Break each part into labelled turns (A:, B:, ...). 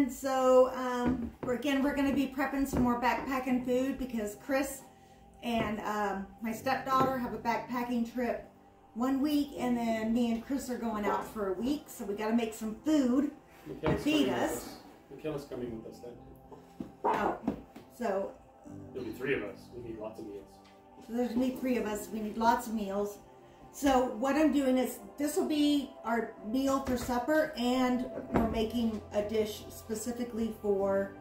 A: And so, we're going to be prepping some more backpacking food because Chris and my stepdaughter have a backpacking trip 1 week, and then me and Chris are going out for a week, so we got to make some food to feed us.
B: Michaela's coming with us then too.
A: Oh, so
B: There'll be 3 of us. We need lots of meals.
A: So there's going to be 3 of us. We need lots of meals. So what I'm doing is, this will be our meal for supper, and we're making a dish specifically for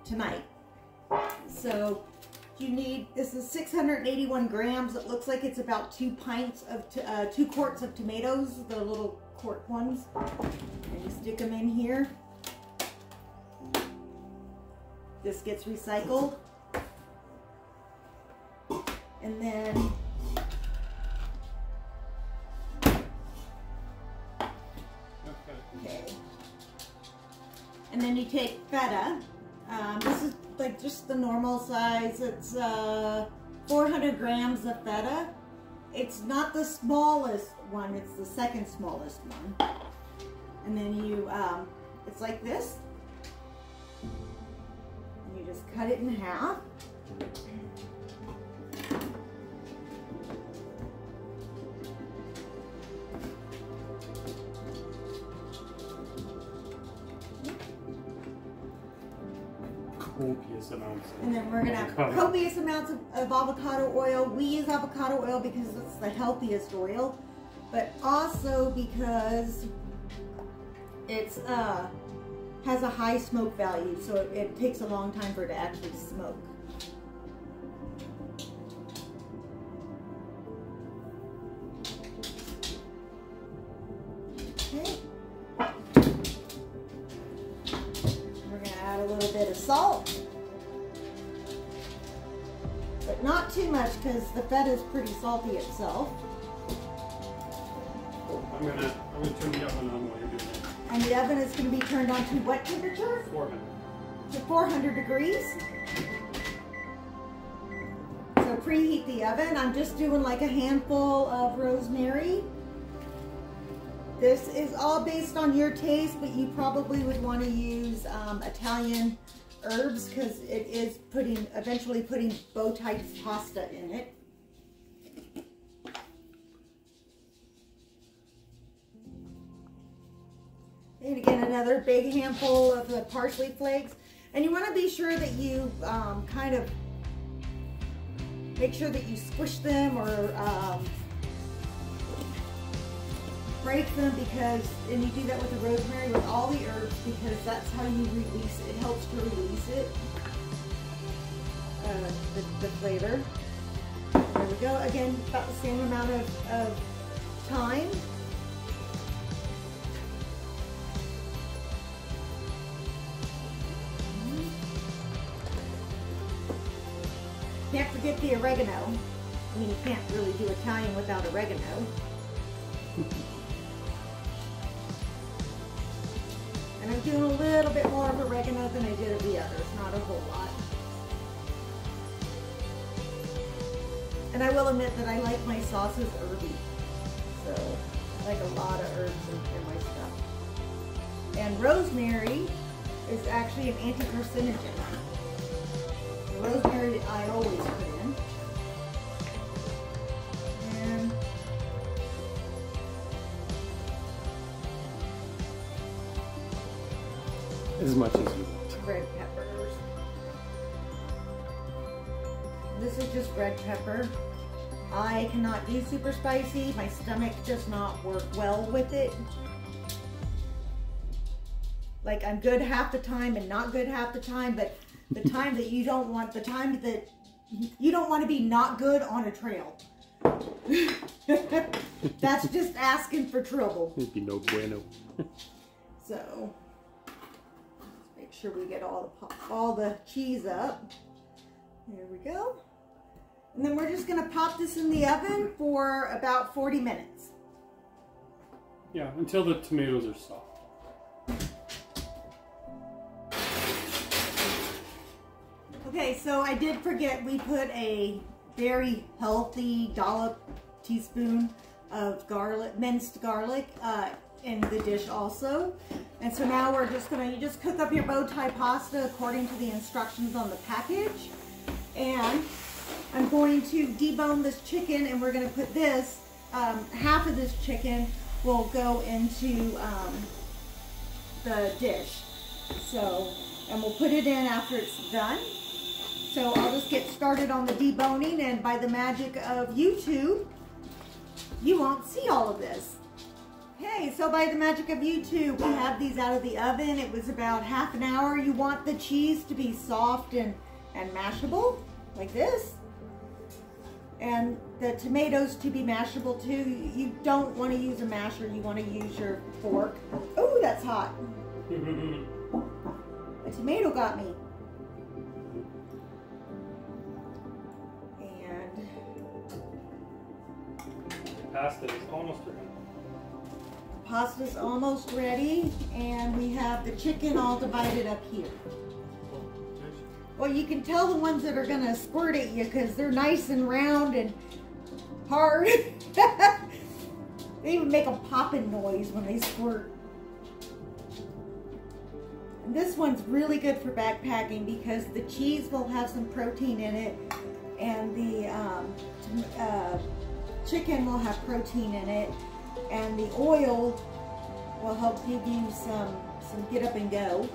A: tonight. So you need, this is 681 grams. It looks like it's about 2 pints of, 2 quarts of tomatoes, the little quart ones. And you stick them in here. This gets recycled. And then okay. And then you take feta. This is like just the normal size. It's 400 grams of feta. It's not the smallest one, it's the second smallest one. And then you, it's like this. And you just cut it in half.
B: Copious amounts.
A: And then we're going to have copious amounts of avocado oil. We use avocado oil because it's the healthiest oil, but also because it's has a high smoke value, so it takes a long time for it to actually smoke. Okay. We're going to add a little bit of salt. But not too much because the feta is pretty salty itself.
B: I'm gonna turn the oven on while you're doing it.
A: And the oven is going to be turned on to what temperature?
B: 400.
A: To 400 degrees. So preheat the oven. I'm just doing like a handful of rosemary. This is all based on your taste, but you probably would want to use Italian herbs because it is eventually putting bow type pasta in it. And again, another big handful of the parsley flakes. And you want to be sure that you kind of make sure that you squish them or break them, because, and you do that with the rosemary, with all the herbs, because that's how you release it. It helps to release it, the flavor. There we go. Again, about the same amount of thyme. Can't forget the oregano. I mean, you can't really do Italian without oregano. And I'm doing a little bit more of oregano than I did of the others, not a whole lot. And I will admit that I like my sauces herby. So I like a lot of herbs in my stuff. And rosemary is actually an anti-carcinogen. The rosemary I always put in. And
B: as much as you want.
A: Red peppers. This is just red pepper. I cannot do super spicy. My stomach does not work well with it. Like, I'm good half the time and not good half the time, but the time that you don't want, the time that you don't want to be not good on a trail. That's just asking for trouble.
B: It'd be no bueno.
A: So, let's make sure we get all the cheese up. There we go. And then we're just going to pop this in the oven for about 40 minutes.
B: Yeah, until the tomatoes are soft.
A: Okay, so I did forget, we put a very healthy teaspoon of garlic, minced garlic, in the dish also. And so now we're just gonna, you just cook up your bow tie pasta according to the instructions on the package. And I'm going to debone this chicken, and we're gonna put this, half of this chicken will go into the dish. So, and we'll put it in after it's done. So I'll just get started on the deboning, and by the magic of YouTube, you won't see all of this. Okay, so by the magic of YouTube, we have these out of the oven. It was about half an hour. You want the cheese to be soft and mashable, like this. And the tomatoes to be mashable too. You don't want to use a masher, you want to use your fork. Oh, that's hot. The tomato got me. And
B: Pasta is almost ready.
A: Pasta's almost ready, and we have the chicken all divided up here. Well, you can tell the ones that are gonna squirt at you because they're nice and round and hard. They even make a popping noise when they squirt. And this one's really good for backpacking because the cheese will have some protein in it, and the chicken will have protein in it, and the oil will help give you some get up and go.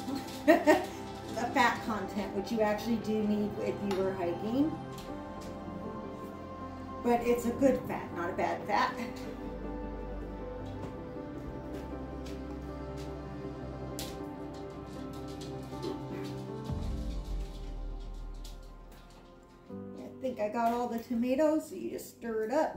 A: A fat content, which you actually do need if you were hiking. But it's a good fat, not a bad fat. I think I got all the tomatoes, so you just stir it up.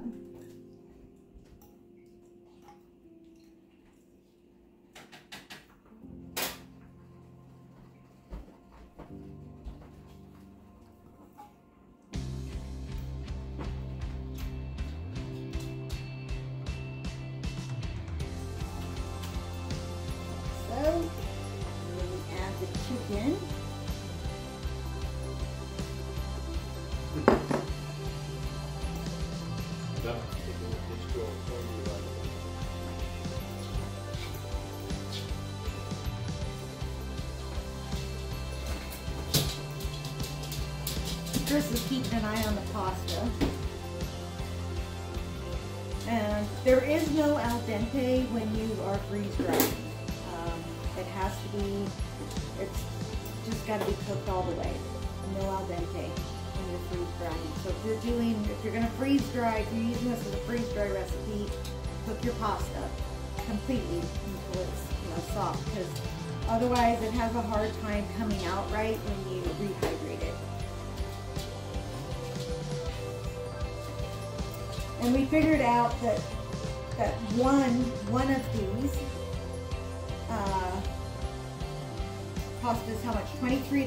A: Chicken. Chris is keeping an eye on the pasta. And there is no al dente when you are freeze drying. It has to be, it's just got to be cooked all the way. No al dente when you're freeze drying. So if you're going to freeze dry, if you're using this as a freeze dry recipe, cook your pasta completely until it's soft, because otherwise it has a hard time coming out right when you rehydrate it. And we figured out that one of these cost us how much? $23?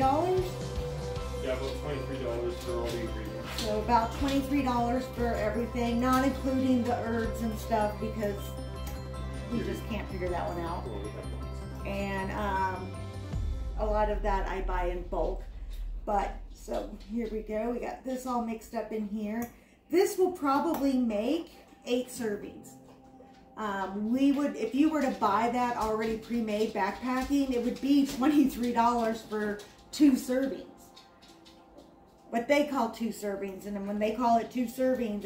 B: Yeah, about $23 for all the ingredients.
A: So about $23 for everything, not including the herbs and stuff, because we just can't figure that one out. And a lot of that I buy in bulk. But so here we go. We got this all mixed up in here. This will probably make 8 servings. If you were to buy that already pre-made backpacking, it would be $23 for 2 servings. What they call 2 servings, and then when they call it 2 servings,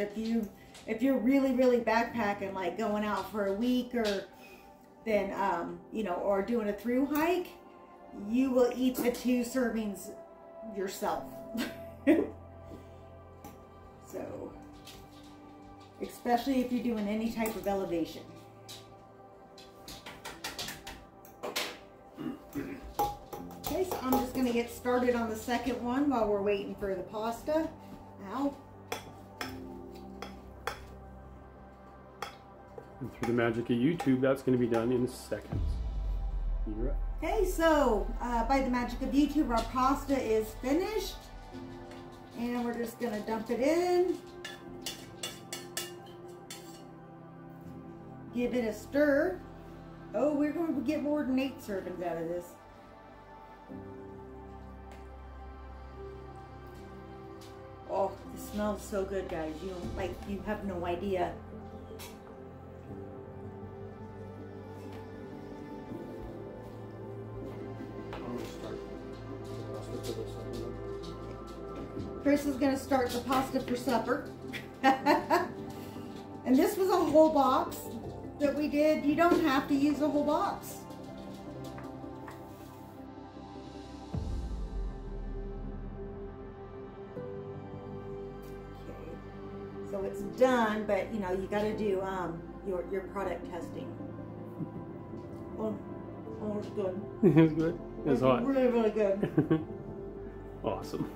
A: if you're really backpacking, like going out for a week, or then or doing a through hike, you will eat the 2 servings yourself. So, especially if you're doing any type of elevation. Okay, so I'm just going to get started on the second one while we're waiting for the pasta. Ow.
B: And through the magic of YouTube, that's going to be done in seconds. You're right.
A: Okay, so by the magic of YouTube, our pasta is finished. And we're just going to dump it in. Give it a stir. Oh, we're going to get more than 8 servings out of this. Oh, it smells so good, guys. You have no idea. Chris is going to start the pasta for supper. And this was a whole box that we did. You don't have to use a whole box. Okay. So it's done, but you know, you got to do your product testing. Oh, it's good.
B: It's good? It's hot.
A: Really, really good.
B: Awesome.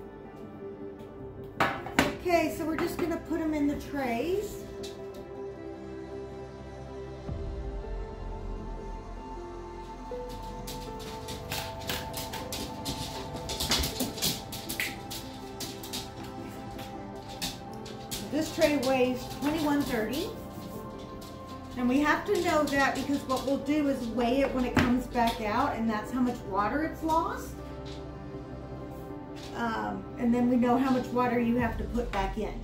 A: Okay, so we're just going to put them in the trays. This tray weighs 2130. And we have to know that because what we'll do is weigh it when it comes back out, and that's how much water it's lost. And then we know how much water you have to put back in.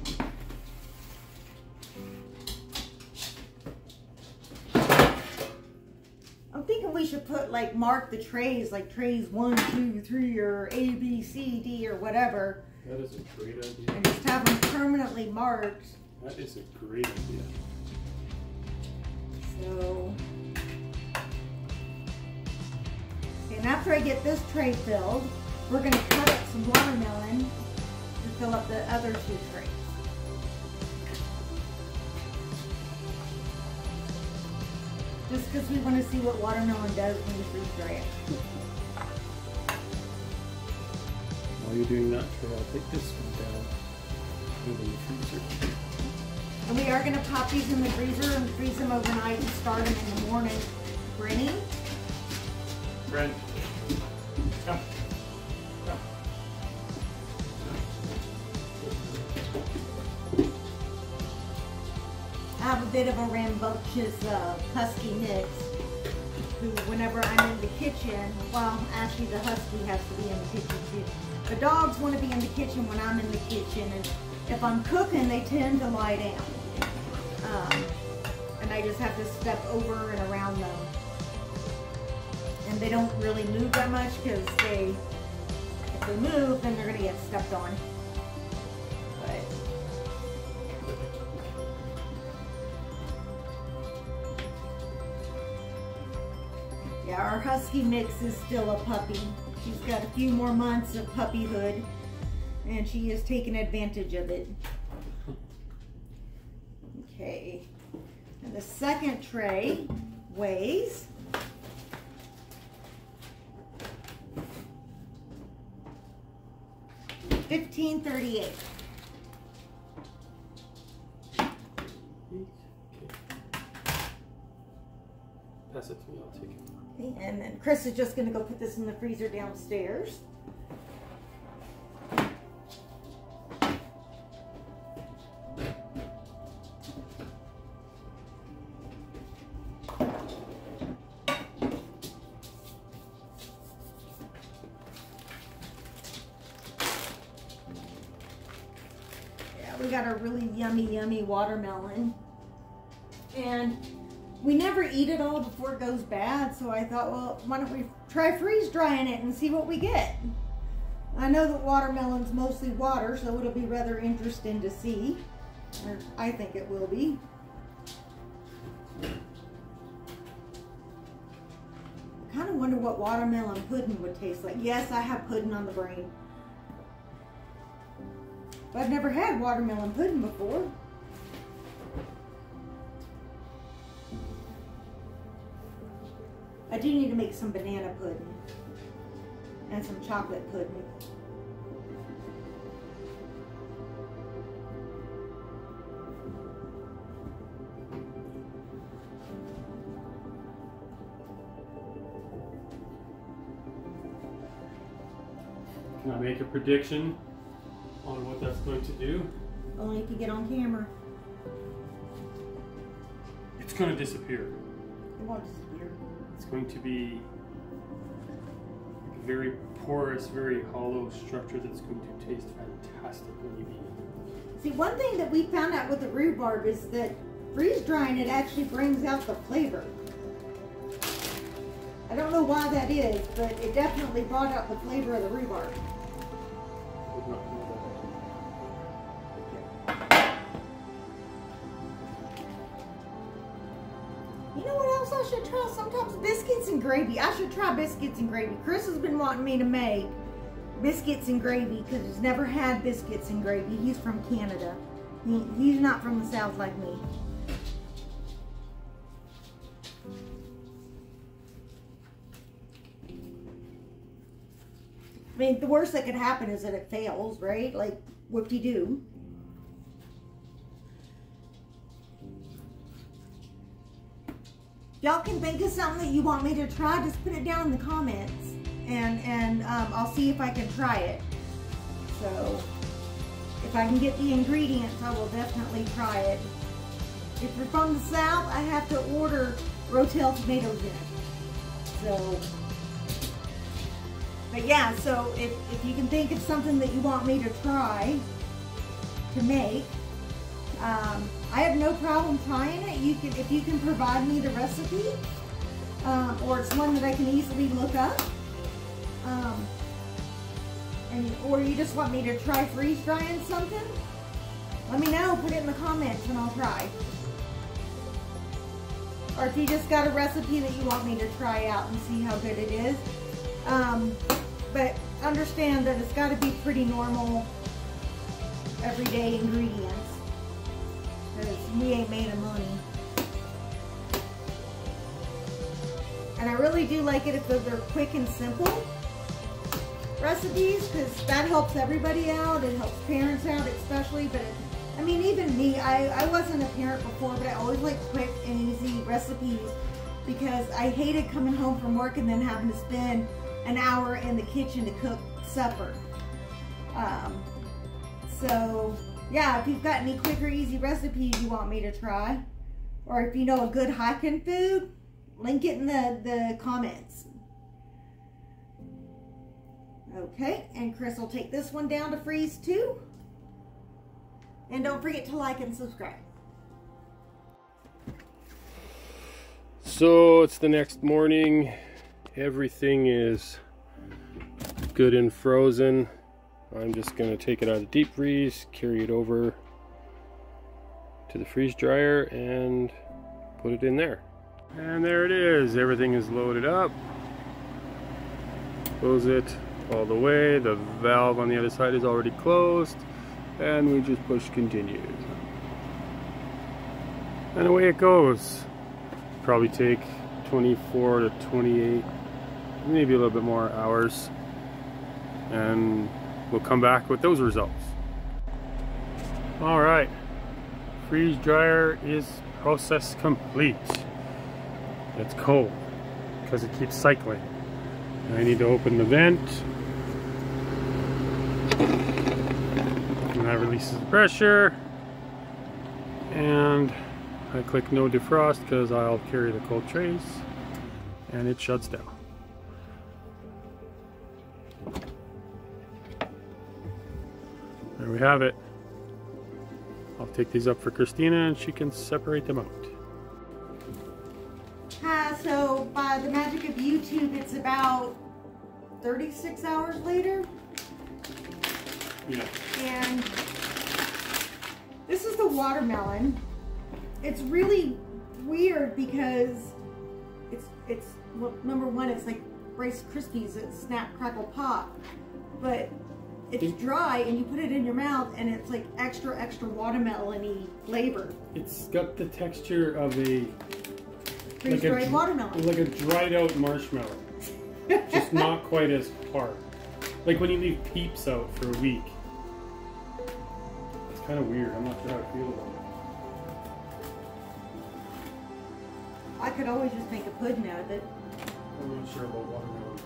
A: I'm thinking we should put, like, mark the trays, like trays 1, 2, 3, or A, B, C, D, or whatever.
B: That is a great idea.
A: And just have them permanently marked.
B: That is a great idea.
A: So, and after I get this tray filled, we're going to cut up some watermelon to fill up the other 2 trays. Just because we want to see what watermelon does when you freeze dry it.
B: While you're doing that, I'll take this one down in the freezer.
A: And we are going to pop these in the freezer and freeze them overnight and start them in the morning. Brittany?
B: Brent, come.
A: I have a bit of a rambunctious husky mix who, whenever I'm in the kitchen, well, actually the husky has to be in the kitchen too. The dogs want to be in the kitchen when I'm in the kitchen, and if I'm cooking, they tend to lie down. And I just have to step over and around them. And they don't really move that much because if they move, then they're going to get stepped on. But yeah, our husky mix is still a puppy. She's got a few more months of puppyhood, and she is taking advantage of it. Okay, and the second tray weighs 1538.
B: Pass it to me, I'll take it.
A: Okay, and then Chris is just going to go put this in the freezer downstairs. We got a really yummy watermelon, and we never eat it all before it goes bad, so I thought, well, why don't we try freeze drying it and see what we get. I know that watermelon's mostly water, so it'll be rather interesting to see, or I think it will be. I kind of wonder what watermelon pudding would taste like. Yes, I have pudding on the brain. But I've never had watermelon pudding before. I do need to make some banana pudding and some chocolate pudding.
B: Can I make a prediction on what that's going to do?
A: Only if you get on camera.
B: It's going to disappear.
A: It won't disappear.
B: It's going to be a very porous, very hollow structure that's going to taste fantastic when you eat it.
A: See, one thing that we found out with the rhubarb is that freeze drying it actually brings out the flavor. I don't know why that is, but it definitely brought out the flavor of the rhubarb.
B: Would not know
A: You know what else I should try? Sometimes biscuits and gravy. I should try biscuits and gravy. Chris has been wanting me to make biscuits and gravy because he's never had biscuits and gravy. He's from Canada. He's not from the South like me. I mean, the worst that could happen is that it fails, right? Like, whoop-de-doo. Y'all can think of something that you want me to try, just put it down in the comments, and I'll see if I can try it. So, if I can get the ingredients, I will definitely try it. If you're from the South, I have to order Rotel tomatoes in it. So, but yeah, so if you can think of something that you want me to try to make, I have no problem trying it. If you can provide me the recipe, or it's one that I can easily look up, or you just want me to try freeze drying something, let me know. Put it in the comments and I'll try. Or if you just got a recipe that you want me to try out and see how good it is. But understand that it's got to be pretty normal, everyday ingredients. Because we ain't made of money. And I really do like it if they're quick and simple recipes, because that helps everybody out. It helps parents out especially. But I mean, even me, I wasn't a parent before, but I always like quick and easy recipes because I hated coming home from work and then having to spend an hour in the kitchen to cook supper. So yeah, if you've got any quick or easy recipes you want me to try, or if you know a good hiking food, link it in the comments. Okay, and Chris will take this one down to freeze too. And don't forget to like and subscribe.
B: So it's the next morning. Everything is good and frozen. I'm just going to take it out of the deep freeze, carry it over to the freeze dryer and put it in there. And there it is. Everything is loaded up. Close it all the way. The valve on the other side is already closed. And we just push continue. And away it goes. Probably take 24 to 28, maybe a little bit more hours. And we'll come back with those results. All right, freeze dryer is process complete. It's cold because it keeps cycling. I need to open the vent. And that releases the pressure. And I click no defrost because I'll carry the cold trays. And it shuts down. There we have it. I'll take these up for Christina and she can separate them out.
A: So by the magic of YouTube, it's about 36 hours later.
B: Yeah.
A: And this is the watermelon. It's really weird because it's well, number one, it's like Rice Krispies that snap, crackle, pop, but it's dry and you put it in your mouth and it's like extra watermelon-y flavor. It's
B: got the texture of a
A: freeze-dried watermelon.
B: Like a dried out marshmallow. Just not quite as hard. Like when you leave Peeps out for a week. It's kind of weird. I'm not sure how I feel about it.
A: I could always just make a pudding out of it.
B: I'm not sure about watermelon.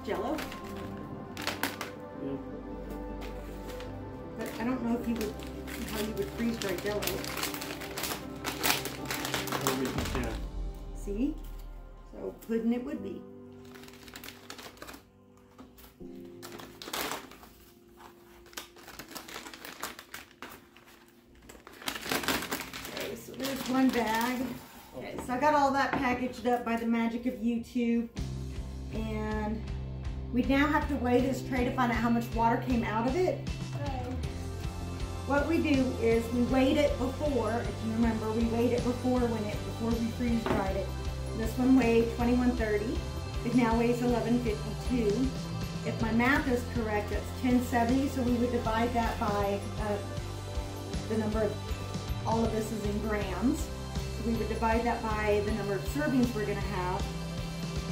A: Jello?
B: Yeah.
A: But I don't know if you would, how you would freeze dry Jello.
B: I don't think you can.
A: See? So pudding it would be. Okay, so there's one bag. Okay, so I got all that packaged up by the magic of YouTube. And we now have to weigh this tray to find out how much water came out of it. what we do is we weighed it before. If you remember, we weighed it before before we freeze dried it. This one weighed 2130. It now weighs 1152. If my math is correct, that's 1070. So we would divide that by the number of, all of this is in grams. So we would divide that by the number of servings we're going to have,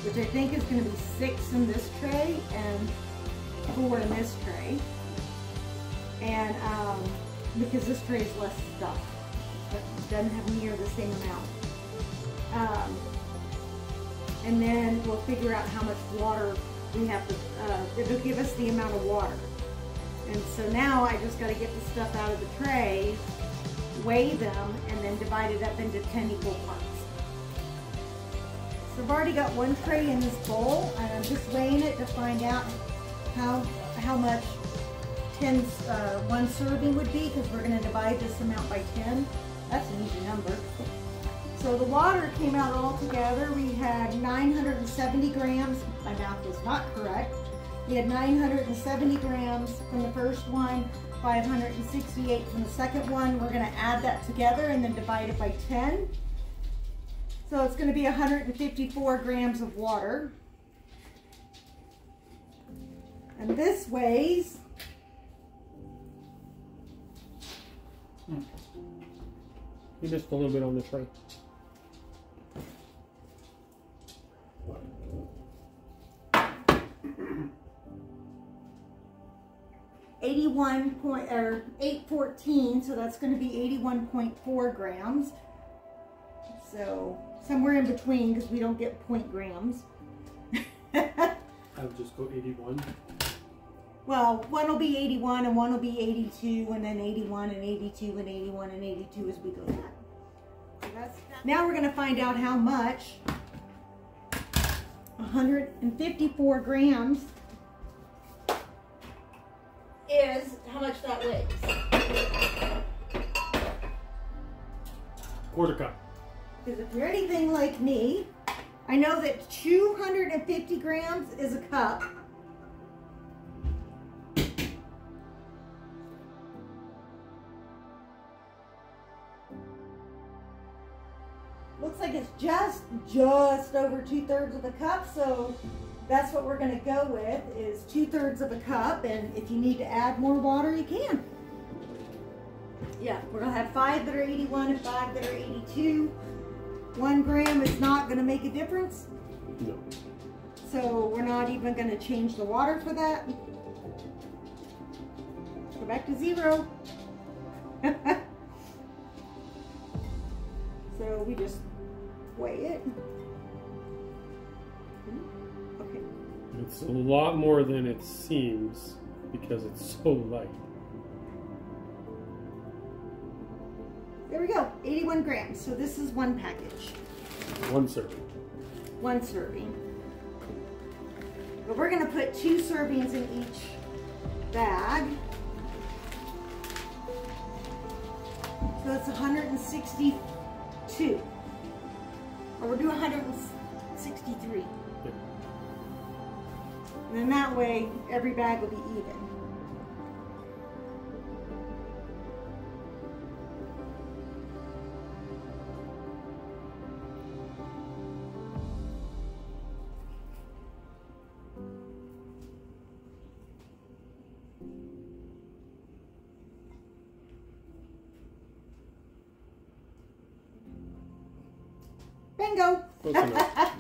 A: which I think is going to be 6 in this tray and 4 in this tray. And because this tray is less stuff, it doesn't have near the same amount. And then we'll figure out how much water we have to, it'll give us the amount of water. And so now I just got to get the stuff out of the tray, weigh them, and then divide it up into 10 equal parts. So I've already got one tray in this bowl, and I'm just weighing it to find out how much one serving would be, because we're going to divide this amount by 10. That's an easy number. So the water came out all together. We had 970 grams. My math was not correct. We had 970 grams from the first one, 568 from the second one. We're going to add that together and then divide it by 10. So it's going to be 154 grams of water. And this weighs
B: You missed a little bit on the tray.
A: or 814, so that's going to be 81.4 grams. So somewhere in between, because we don't get point grams.
B: I would just go 81.
A: Well, one will be 81 and one will be 82, and then 81 and 82 and 81 and 82 as we go down. So now we're going to find out how much 154 grams is, how much that weighs.
B: Quarter cup.
A: Because if you're anything like me, I know that 250 grams is a cup. Looks like it's just over 2/3 of a cup, so that's what we're going to go with, is 2/3 of a cup, and if you need to add more water, you can. Yeah, we're going to have 5 that are 81 and 5 that are 82. 1 gram is not going to make a difference.
B: No.
A: So we're not even going to change the water for that. Go back to 0. So we just weigh it. Okay.
B: It's a lot more than it seems because it's so light.
A: There we go, 81 grams. So this is 1 package.
B: 1 serving.
A: 1 serving. But we're going to put 2 servings in each bag. So it's 162. Or we'll do 163.
B: Yeah.
A: And then that way, every bag will be even. Bingo!
B: Close enough.